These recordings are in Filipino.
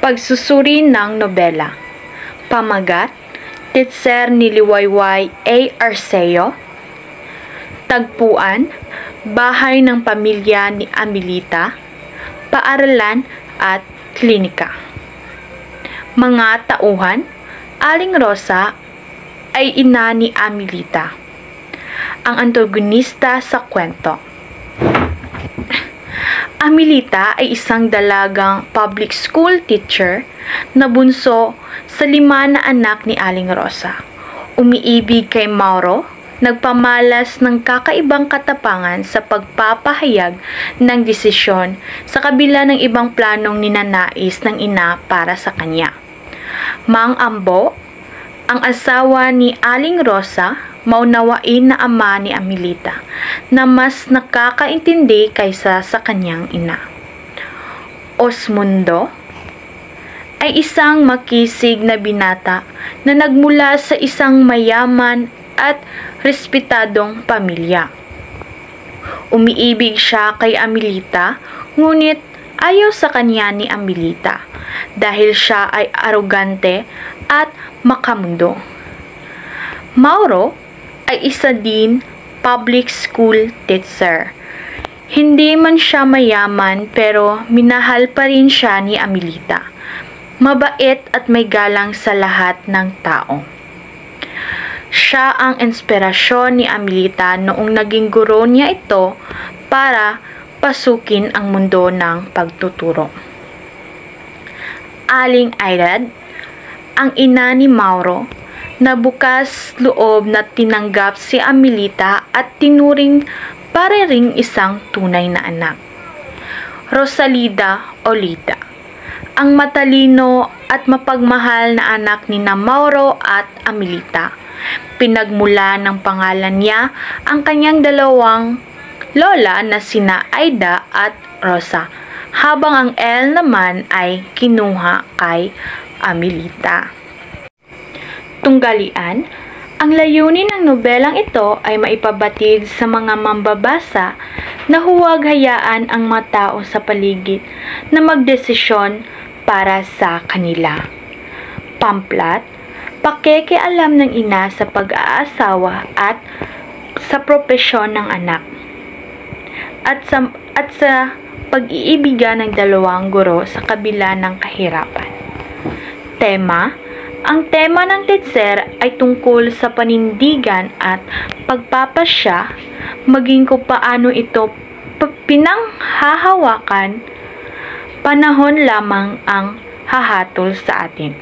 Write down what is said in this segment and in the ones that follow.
Pagsusuri ng nobela. Pamagat, Titser ni Liwayway A. Arceo. Tagpuan, Bahay ng Pamilya ni Amelita, Paaralan at Klinika. Mga tauhan, Aling Rosa ay ina ni Amelita, ang antagonista sa kwento. Amelita ay isang dalagang public school teacher na bunso sa 5 na anak ni Aling Rosa. Umiibig kay Mauro, nagpamalas ng kakaibang katapangan sa pagpapahayag ng desisyon sa kabila ng ibang planong ninanais ng ina para sa kanya. Mang Ambo, ang asawa ni Aling Rosa, maunawain na ama ni Amelita na mas nakakaintindi kaysa sa kanyang ina. Osmundo ay isang makisig na binata na nagmula sa isang mayaman at respetadong pamilya. Umiibig siya kay Amelita, ngunit ayaw sa kanya ni Amelita dahil siya ay arogante at makamundo. Mauro ay isa din public school teacher. Hindi man siya mayaman pero minahal pa rin siya ni Amelita. Mabait at may galang sa lahat ng tao. Siya ang inspirasyon ni Amelita noong naging guro niya ito para pasukin ang mundo ng pagtuturo. Aling Airad, ang ina ni Mauro, na bukas loob na tinanggap si Amelita at tinuring para ring isang tunay na anak. Rosalida Olita, ang matalino at mapagmahal na anak ni Mauro at Amelita. Pinagmula ng pangalan niya ang kanyang dalawang lola na sina Aida at Rosa, habang ang L naman ay kinuha kay Amelita. Tunggalian, ang layunin ng nobelang ito ay maipabatid sa mga mambabasa na huwag hayaan ang mga tao sa paligid na magdesisyon para sa kanila. Pamplat, pakikialam ng ina sa pag-aasawa at sa propesyon ng anak, at sa pag-iibigan ng dalawang guro sa kabila ng kahirapan. Tema, ang tema ng Titser ay tungkol sa panindigan at pagpapasya, maging kung paano ito pinanghahawakan, panahon lamang ang hahatol sa atin.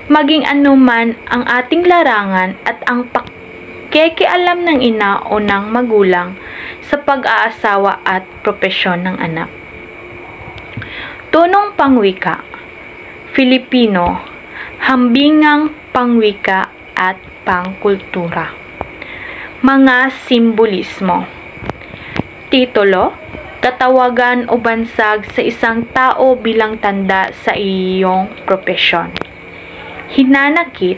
Maging anuman ang ating larangan at ang pakikialam ng ina o ng magulang sa pag-aasawa at propesyon ng anak. Tunong pangwika, Filipino, hambingang pangwika at pangkultura. Mga simbolismo. Titulo, katawagan o bansag sa isang tao bilang tanda sa iyong propesyon. Hinanakit,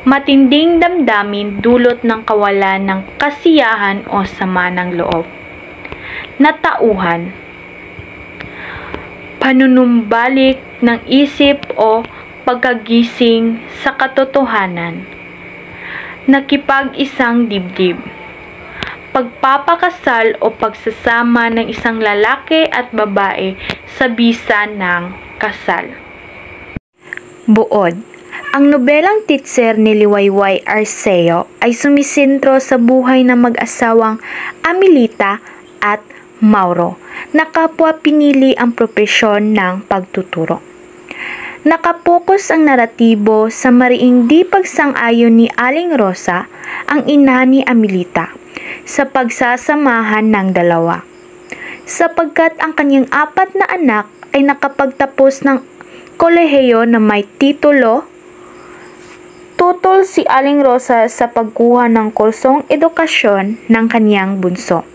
matinding damdamin dulot ng kawalan ng kasiyahan o sama ng loob. Natauhan, panunumbalik ng isip o pagkagising sa katotohanan. Nakipag-isang dibdib, pagpapakasal o pagsasama ng isang lalaki at babae sa bisa ng kasal. Buod, ang nobelang Titser ni Liwayway Arceo ay sumisentro sa buhay ng mag-asawang Amelita at Mauro na kapwa pinili ang propesyon ng pagtuturo. Nakapokus ang naratibo sa mariing di pagsang-ayon ni Aling Rosa, ang ina ni Amelita, sa pagsasamahan ng dalawa. Sapagkat ang kanyang 4 na anak ay nakapagtapos ng kolehiyo na may titulo, tutol si Aling Rosa sa pagkuha ng kursong edukasyon ng kanyang bunso.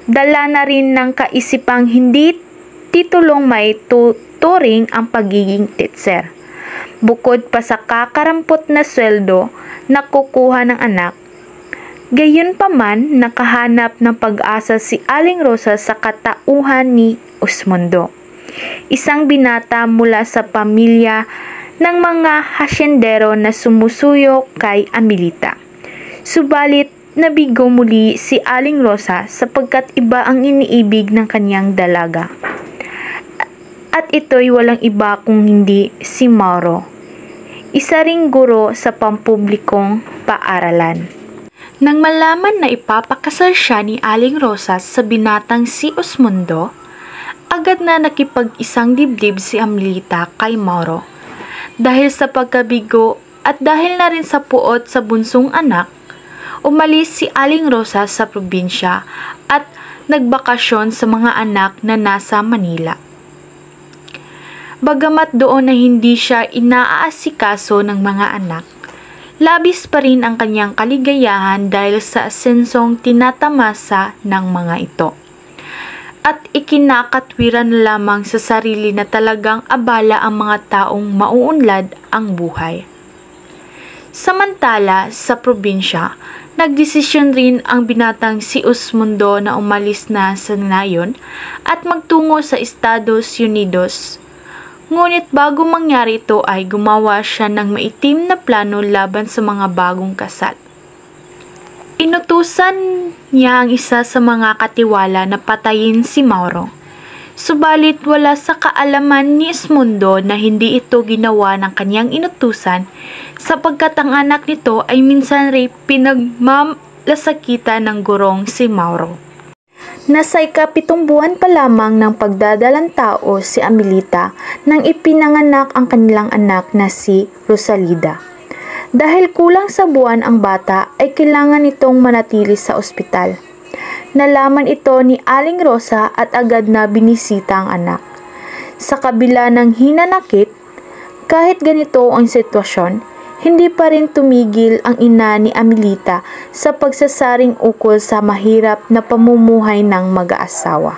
Dala na rin ng kaisipang hindi titulong may turing ang pagiging titser. Bukod pa sa kakarampot na sweldo na kukuha ng anak, gayunpaman nakahanap ng pag-asa si Aling Rosa sa katauhan ni Osmundo. isang binata mula sa pamilya ng mga hasyendero na sumusuyo kay Amelita. Subalit, nabigo muli si Aling Rosa sapagkat iba ang iniibig ng kanyang dalaga. At ito'y walang iba kung hindi si Mauro, isa ring guro sa pampublikong paaralan. Nang malaman na ipapakasal siya ni Aling Rosa sa binatang si Osmundo, agad na nakipag-isang dibdib si Amelita kay Mauro. Dahil sa pagkabigo at dahil na rin sa puot sa bunsong anak, umalis si Aling Rosa sa probinsya at nagbakasyon sa mga anak na nasa Manila. Bagamat doon na hindi siya inaaasikaso ng mga anak, labis pa rin ang kanyang kaligayahan dahil sa asensong tinatamasa ng mga ito. At ikinakatwiran lamang sa sarili na talagang abala ang mga taong mauunlad ang buhay. Samantala, sa probinsya, nagdesisyon rin ang binatang si Osmundo na umalis na sa nayon at magtungo sa Estados Unidos. Ngunit bago mangyari ito ay gumawa siya ng maitim na plano laban sa mga bagong kasal. Inutusan niya ang isa sa mga katiwala na patayin si Mauro. Subalit wala sa kaalaman ni Osmundo na hindi ito ginawa ng kanyang inutusan sapagkat ang anak nito ay minsan rin pinagmalasakitan ng gurong si Mauro. Nasa ika-7 buwan pa lamang ng pagdadalang tao si Amelita nang ipinanganak ang kanilang anak na si Rosalida. Dahil kulang sa buwan ang bata ay kailangan itong manatili sa ospital. Nalaman ito ni Aling Rosa at agad na binisita ang anak. Sa kabila ng hinanakit, kahit ganito ang sitwasyon, hindi pa rin tumigil ang ina ni Amelita sa pagsasaring ukol sa mahirap na pamumuhay ng mag-aasawa.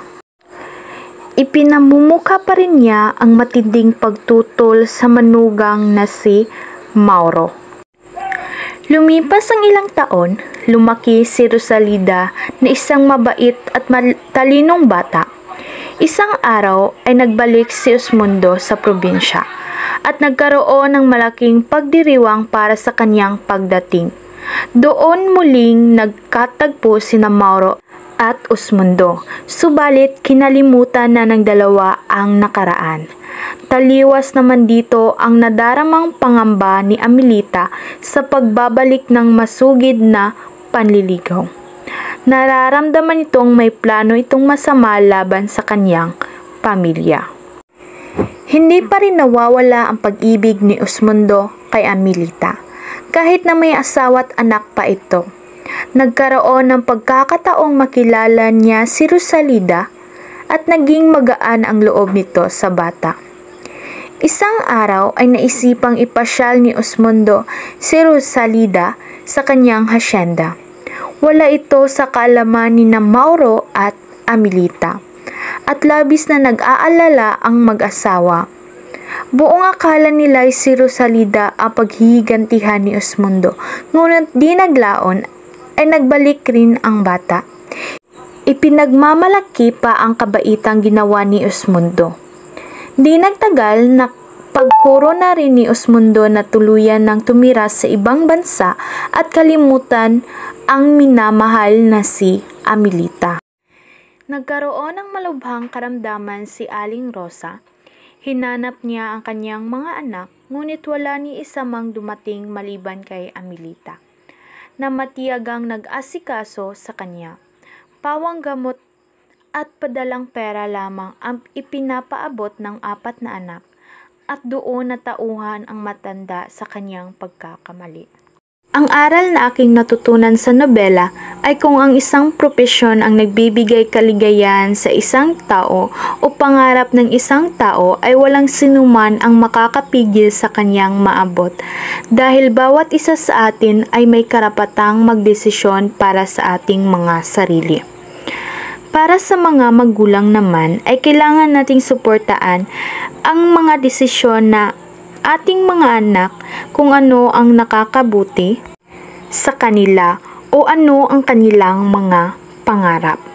Ipinamumukha pa rin niya ang matinding pagtutol sa manugang na si Mauro. Lumipas ang ilang taon, lumaki si Rosalida na isang mabait at matalinong bata. Isang araw ay nagbalik si Osmundo sa probinsya at nagkaroon ng malaking pagdiriwang para sa kanyang pagdating. Doon muling nagkatagpo sina Mauro at Osmundo, subalit kinalimutan na ng dalawa ang nakaraan. Taliwas naman dito ang nadaramang pangamba ni Amelita sa pagbabalik ng masugid na panliligaw. Nararamdaman itong may plano itong masama laban sa kanyang pamilya. Hindi pa rin nawawala ang pag-ibig ni Osmundo kay Amelita, kahit na may asawa't anak pa ito. Nagkaroon ng pagkakataong makilala niya si Rosalida at naging magaan ang loob nito sa bata. Isang araw ay naisipang ipasyal ni Osmundo si Rosalida sa kanyang hasyenda. Wala ito sa kaalaman ni Mauro at Amelita at labis na nag-aalala ang mag-asawa. Buong akala nila ay si Rosalida ang paghihigantihan ni Osmundo, ngunit di naglaon ay nagbalik rin ang bata. Ipinagmamalaki pa ang kabaitang ginawa ni Osmundo. Di nagtagal na pagkuro na rin ni Osmundo na tuluyan ng tumira sa ibang bansa at kalimutan ang minamahal na si Amelita. Nagkaroon ng malubhang karamdaman si Aling Rosa. Hinanap niya ang kanyang mga anak, ngunit wala ni isa mang dumating maliban kay Amelita, na matiyagang nag-asikaso sa kanya. Pawang gamot at padalang pera lamang ang ipinapaabot ng 4 na anak at doon natauhan ang matanda sa kanyang pagkakamali. Ang aral na aking natutunan sa nobela ay kung ang isang propesyon ang nagbibigay kaligayahan sa isang tao o pangarap ng isang tao ay walang sinuman ang makakapigil sa kanyang maabot dahil bawat isa sa atin ay may karapatang magdesisyon para sa ating mga sarili. Para sa mga magulang naman ay kailangan nating suportaan ang mga desisyon na ating mga anak kung ano ang nakakabuti sa kanila o ano ang kanilang mga pangarap.